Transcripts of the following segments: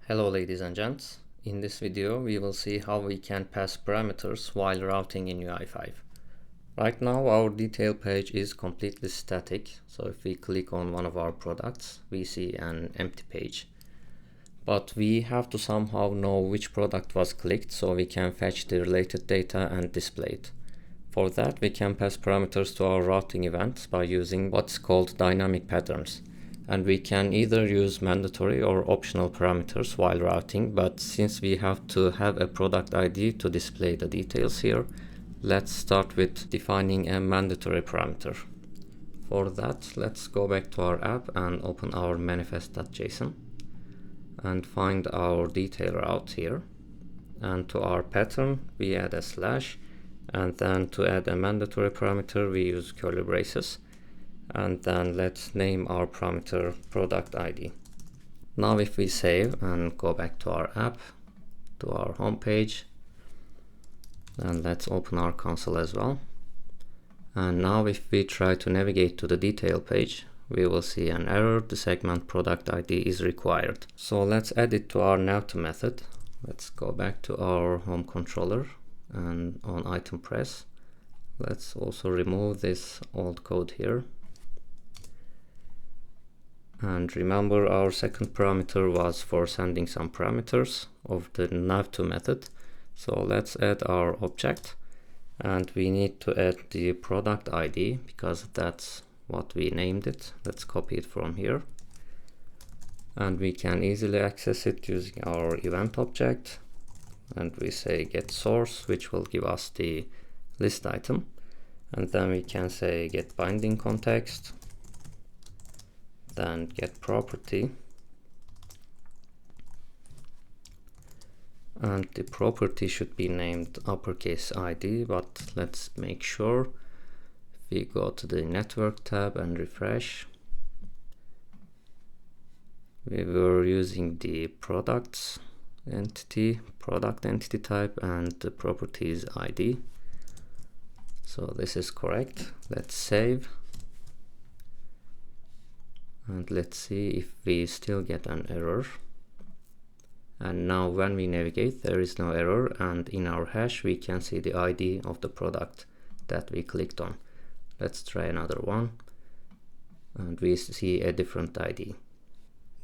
Hello ladies and gents. In this video we will see how we can pass parameters while routing in UI5. Right now our detail page is completely static, so if we click on one of our products we see an empty page. But we have to somehow know which product was clicked so we can fetch the related data and display it. For that we can pass parameters to our routing events by using what's called dynamic patterns. And we can either use mandatory or optional parameters while routing, but since we have to have a product ID to display the details here, let's start with defining a mandatory parameter. For that, let's go back to our app and open our manifest.json and find our detail route here. And to our pattern, we add a slash, and then to add a mandatory parameter, we use curly braces. And then let's name our parameter product ID. Now if we save and go back to our app, to our home page, and let's open our console as well. And now if we try to navigate to the detail page, we will see an error. The segment product ID is required. So let's add it to our nowTo method. Let's go back to our home controller and on item press. Let's also remove this old code here. And remember, our second parameter was for sending some parameters of the nowTo method. So let's add our object, and we need to add the product ID because that's what we named it. Let's copy it from here. And we can easily access it using our event object. And we say get source, which will give us the list item. And then we can say get binding context. Then get property, and the property should be named uppercase ID, but let's make sure. If we go to the network tab and refresh, we were using the product entity type and the properties ID, so this is correct. Let's save. And let's see if we still get an error. And now when we navigate, there is no error, and in our hash we can see the ID of the product that we clicked on. Let's try another one, and we see a different ID.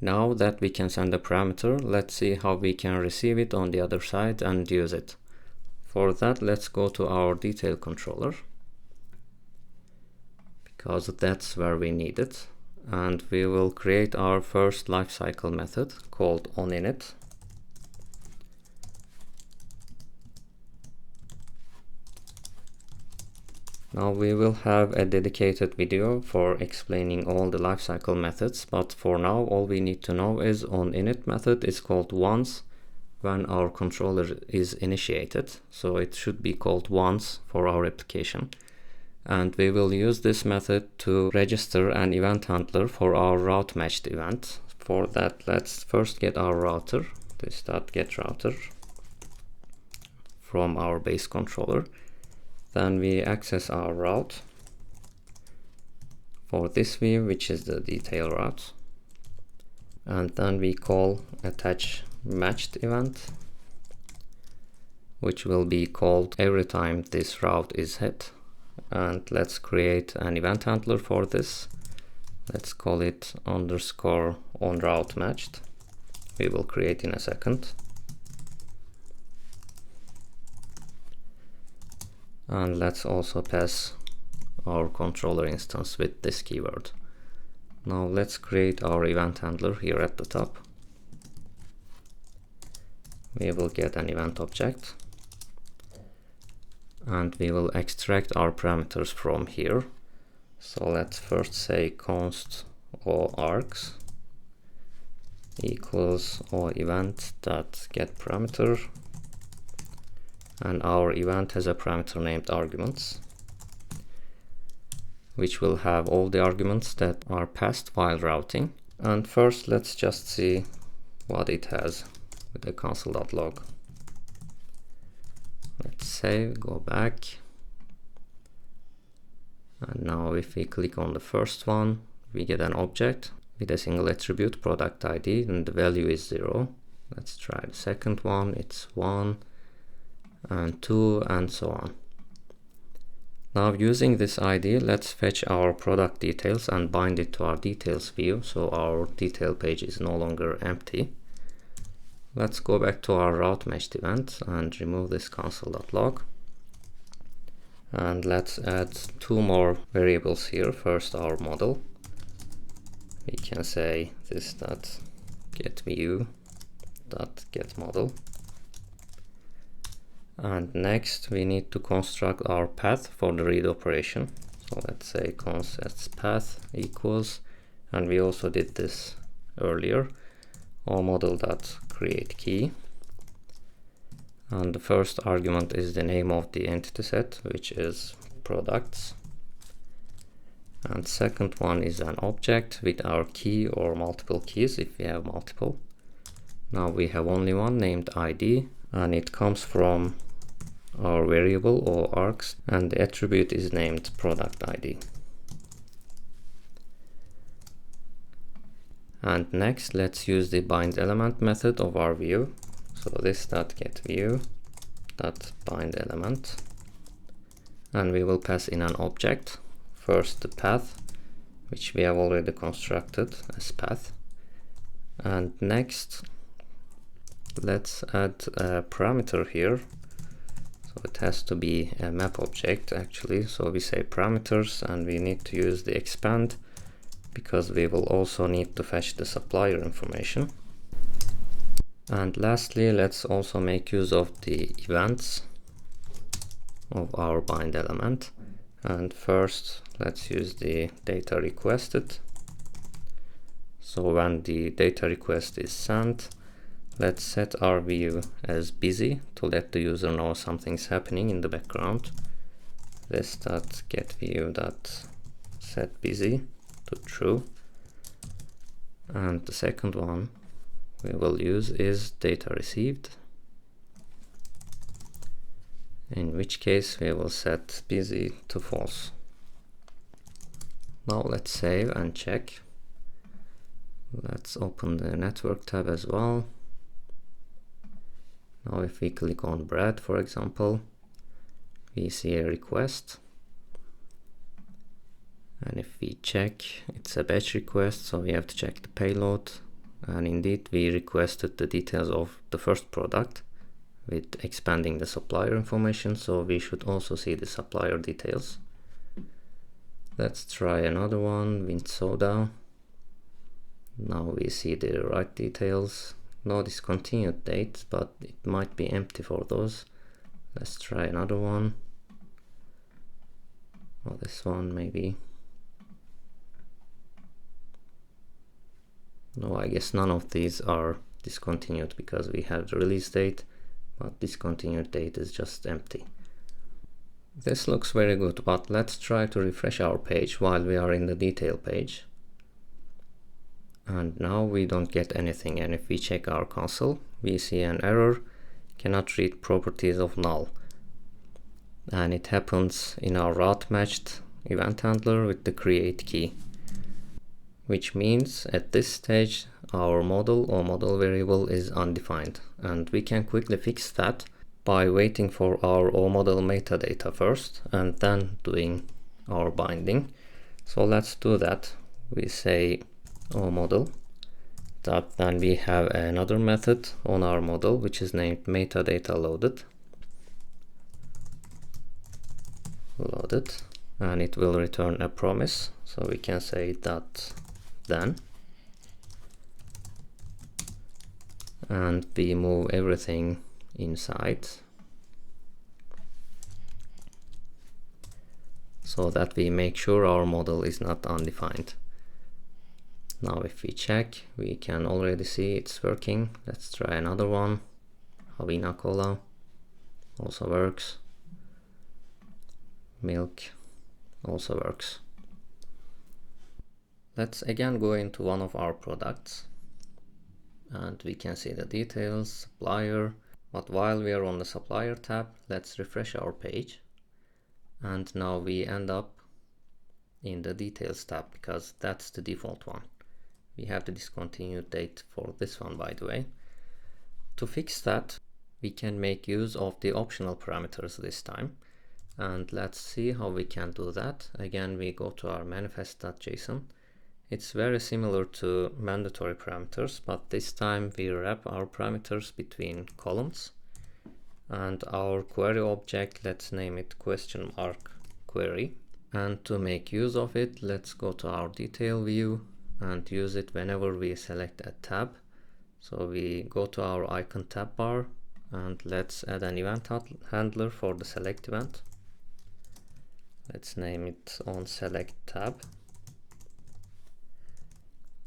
Now that we can send a parameter, let's see how we can receive it on the other side and use it. For that, let's go to our detail controller, because that's where we need it. And we will create our first lifecycle method called onInit. Now we will have a dedicated video for explaining all the lifecycle methods, but for now all we need to know is onInit method is called once when our controller is initiated, so it should be called once for our application. And we will use this method to register an event handler for our route matched event. For that, let's first get our router, this .getRouter, from our base controller. Then we access our route for this view, which is the detail route. And then we call attach matched event, which will be called every time this route is hit. And let's create an event handler for this. Let's call it underscore onRouteMatched. We will create in a second. And let's also pass our controller instance with this keyword. Now let's create our event handler here at the top. We will get an event object, and we will extract our parameters from here. So let's first say const oargs equals oEvent.getParameter, and our event has a parameter named arguments, which will have all the arguments that are passed while routing. And first let's just see what it has with the console.log. Let's save, go back, and now if we click on the first one, we get an object with a single attribute product ID, and the value is 0. Let's try the second one. It's 1 and 2 and so on. Now using this ID, let's fetch our product details and bind it to our details view, so our detail page is no longer empty. Let's go back to our route meshed event and remove this console.log. And let's add 2 more variables here. First, our model. We can say this dot get view dot get model. And next we need to construct our path for the read operation. So let's say const path equals, and we also did this earlier, our model.create key. And the first argument is the name of the entity set, which is products. And second one is an object with our key or multiple keys if we have multiple. Now we have only one named ID, and it comes from our variable or args, and the attribute is named product ID. And next, let's use the bind element method of our view. So this dot get view dot bind element, and we will pass in an object. First the path, which we have already constructed as path, and next let's add a parameter here. So it has to be a map object actually, so we say parameters, and we need to use the expand because we will also need to fetch the supplier information. And lastly, let's also make use of the events of our bind element. And first let's use the data requested. So when the data request is sent, let's set our view as busy to let the user know something's happening in the background. This dot get view dot set busy to true. And the second one we will use is data received, in which case we will set busy to false. Now let's save and check. Let's open the network tab as well. Now if we click on Brad, for example, we see a request. And if we check, it's a batch request, so we have to check the payload. And indeed, we requested the details of the first product with expanding the supplier information, so we should also see the supplier details. Let's try another one, Wind Soda. Now we see the right details. No discontinued date, but it might be empty for those. Let's try another one. Or this one maybe. No, I guess none of these are discontinued because we have the release date, but discontinued date is just empty. This looks very good, but let's try to refresh our page while we are in the detail page. And now we don't get anything, and if we check our console, we see an error, cannot read properties of null. And it happens in our route matched event handler with the create key. Which means at this stage our model or model variable is undefined, and we can quickly fix that by waiting for our OModel metadata first and then doing our binding. So let's do that. We say OModel, that then we have another method on our model which is named metadata loaded, and it will return a promise. So we can say that then, and we move everything inside so that we make sure our model is not undefined. Now if we check, we can already see it's working. Let's try another one. Havana Cola also works. Milk also works. Let's again go into one of our products and we can see the details, supplier. But while we are on the supplier tab, let's refresh our page. And now we end up in the details tab because that's the default one. We have the discontinued date for this one, by the way. To fix that, we can make use of the optional parameters this time. And let's see how we can do that. Again, we go to our manifest.json. It's very similar to mandatory parameters, but this time we wrap our parameters between columns. And our query object, let's name it question mark query. And to make use of it, let's go to our detail view and use it whenever we select a tab. So we go to our icon tab bar and let's add an event handler for the select event. Let's name it on select tab.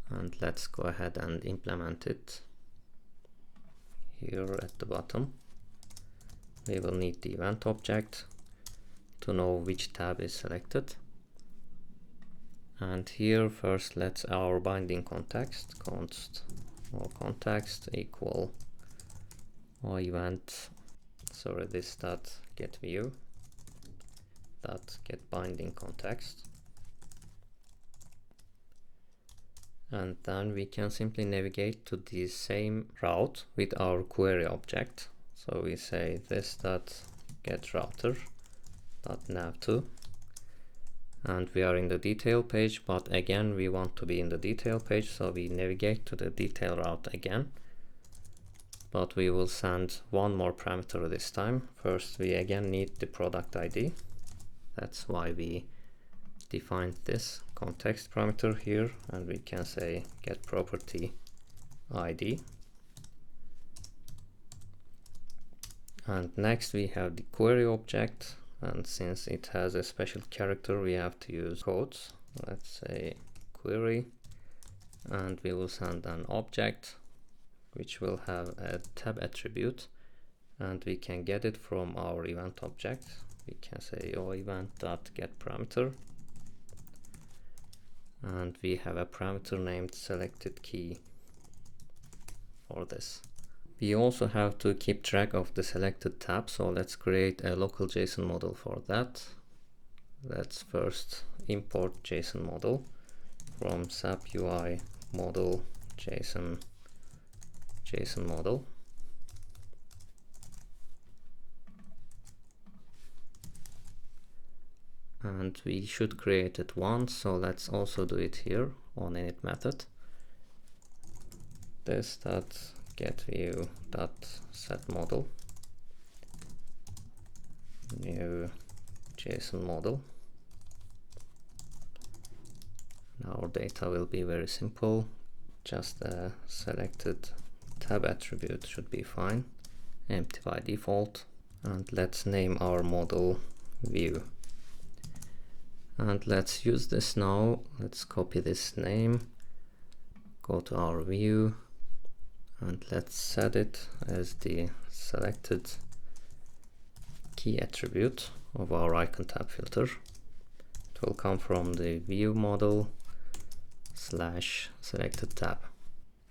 And let's go ahead and implement it here at the bottom. We will need the event object to know which tab is selected. And here first let's our binding context, const or context equal or event, sorry, this dot get view dot get binding context. And then we can simply navigate to the same route with our query object. So we say this dot get router dot nav2, and we are in the detail page, but again we want to be in the detail page, so we navigate to the detail route again, but we will send one more parameter this time. First we again need the product ID. That's why we defined this context parameter here, and we can say get property ID. And next we have the query object, and since it has a special character we have to use quotes. Let's say query, and we will send an object which will have a tab attribute, and we can get it from our event object. We can say event.get parameter, and we have a parameter named selected key for this. We also have to keep track of the selected tab, so let's create a local JSON model for that. Let's first import JSON model from SAP UI model JSON model. And we should create it once, so let's also do it here on init method. This dot get view dot set model, new JSON model. And our data will be very simple, just a selected tab attribute should be fine, empty by default. And let's name our model view. And let's use this now. Let's copy this name, go to our view, and let's set it as the selected key attribute of our icon tab filter. It will come from the view model / selected tab.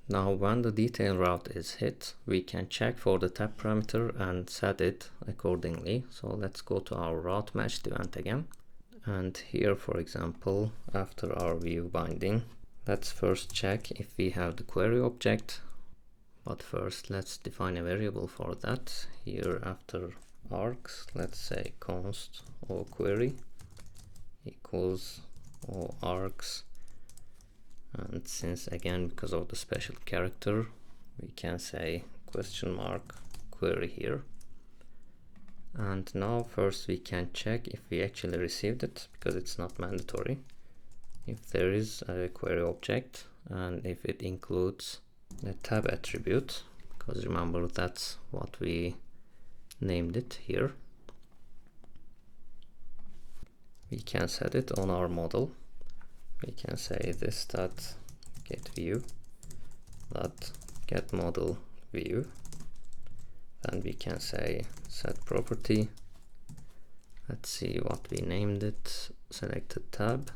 Now when the detail route is hit, we can check for the tab parameter and set it accordingly. So let's go to our route matched event again. And here, for example, after our view binding, let's first check if we have the query object. But first let's define a variable for that. Here after args, let's say const or query equals or args. And since again, because of the special character, we can say question mark query here. And now first we can check if we actually received it, because it's not mandatory. If there is a query object and if it includes the tab attribute, because remember that's what we named it here, we can set it on our model. We can say this dot get view dot get model view. Then we can say set property. Let's see what we named it, selected tab,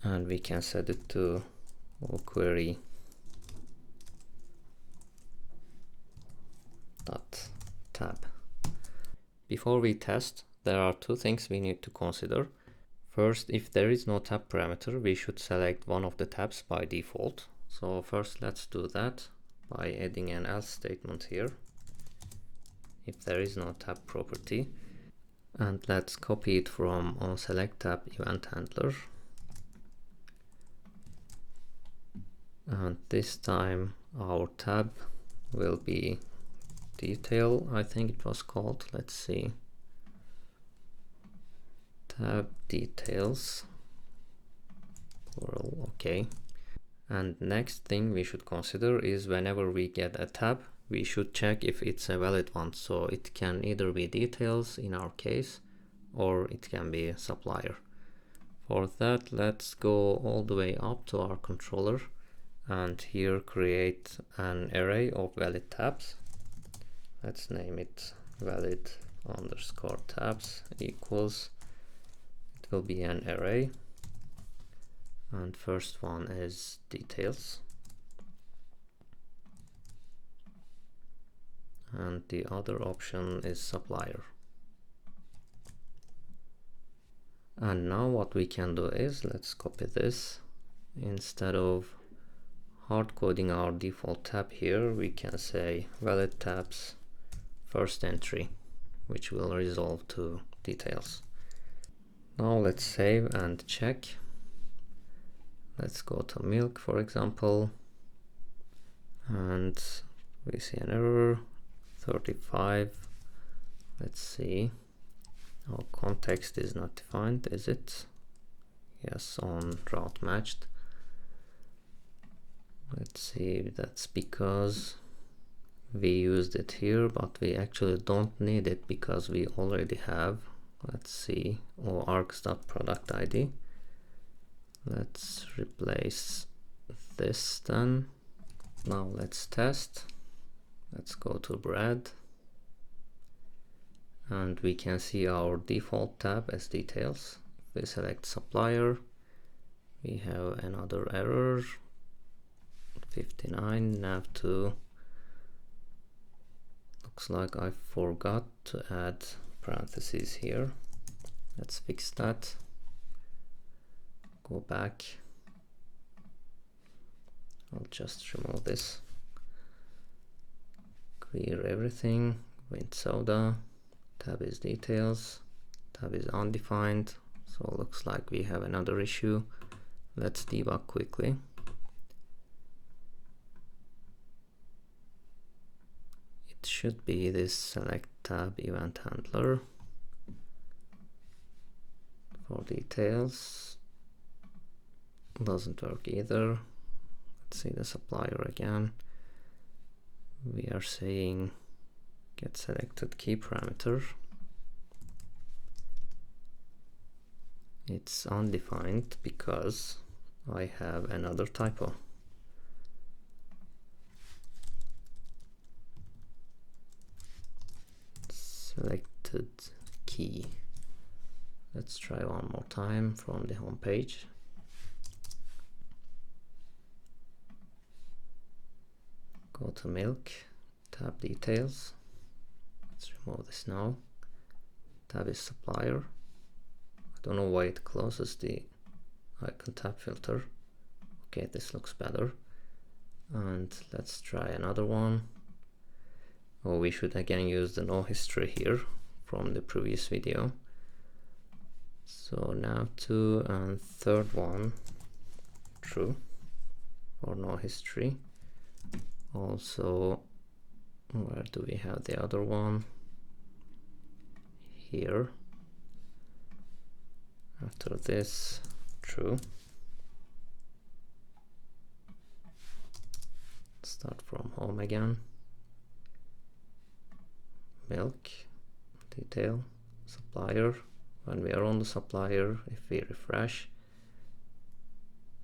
and we can set it to query dot tab. Before we test, there are two things we need to consider. First, if there is no tab parameter, we should select one of the tabs by default. So first let's do that by adding an else statement here if there is no tab property, and let's copy it from onSelectTab event handler, and this time our tab will be detail, I think it was called. Let's see, tab details plural. Okay. And next thing we should consider is whenever we get a tab, we should check if it's a valid one. So it can either be details in our case, or it can be a supplier. For that, let's go all the way up to our controller and here create an array of valid tabs. Let's name it valid underscore tabs equals, it will be an array, and first one is details and the other option is supplier. And now what we can do is, let's copy this. Instead of hard coding our default tab here, we can say valid tabs first entry, which will resolve to details. Now let's save and check. Let's go to milk, for example, and we see an error 35. Let's see, our context is not defined, is it? Yes, on route matched. Let's see, that's because we used it here, but we actually don't need it because we already have, let's see, args.product ID. Let's replace this then. Now let's test. Let's go to bread and we can see our default tab as details. If we select supplier, we have another error 59 nav2. Looks like I forgot to add parentheses here. Let's fix that. Go back. I'll just remove this. Clear everything. Win soda. Tab is details. Tab is undefined. So it looks like we have another issue. Let's debug quickly. It should be this select tab event handler for details. Doesn't work either. Let's see the supplier again. We are saying get selected key parameter. It's undefined because I have another typo. Selected key. Let's try one more time from the home page. Go to milk, tab details. Let's remove this now. Tab is supplier. I don't know why it closes the icon tab filter. Okay, this looks better. And let's try another one. Oh, we should again use the no history here from the previous video. So now 2 and third one true or no history. Also, where do we have the other one? Here. After this, true. Start from home again. Milk, detail, supplier. When we are on the supplier, if we refresh,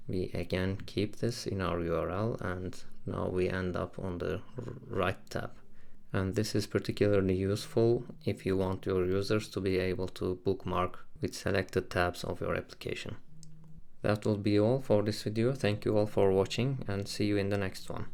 we again keep this in our URL and now we end up on the right tab. And this is particularly useful if you want your users to be able to bookmark with selected tabs of your application. That will be all for this video. Thank you all for watching and see you in the next one.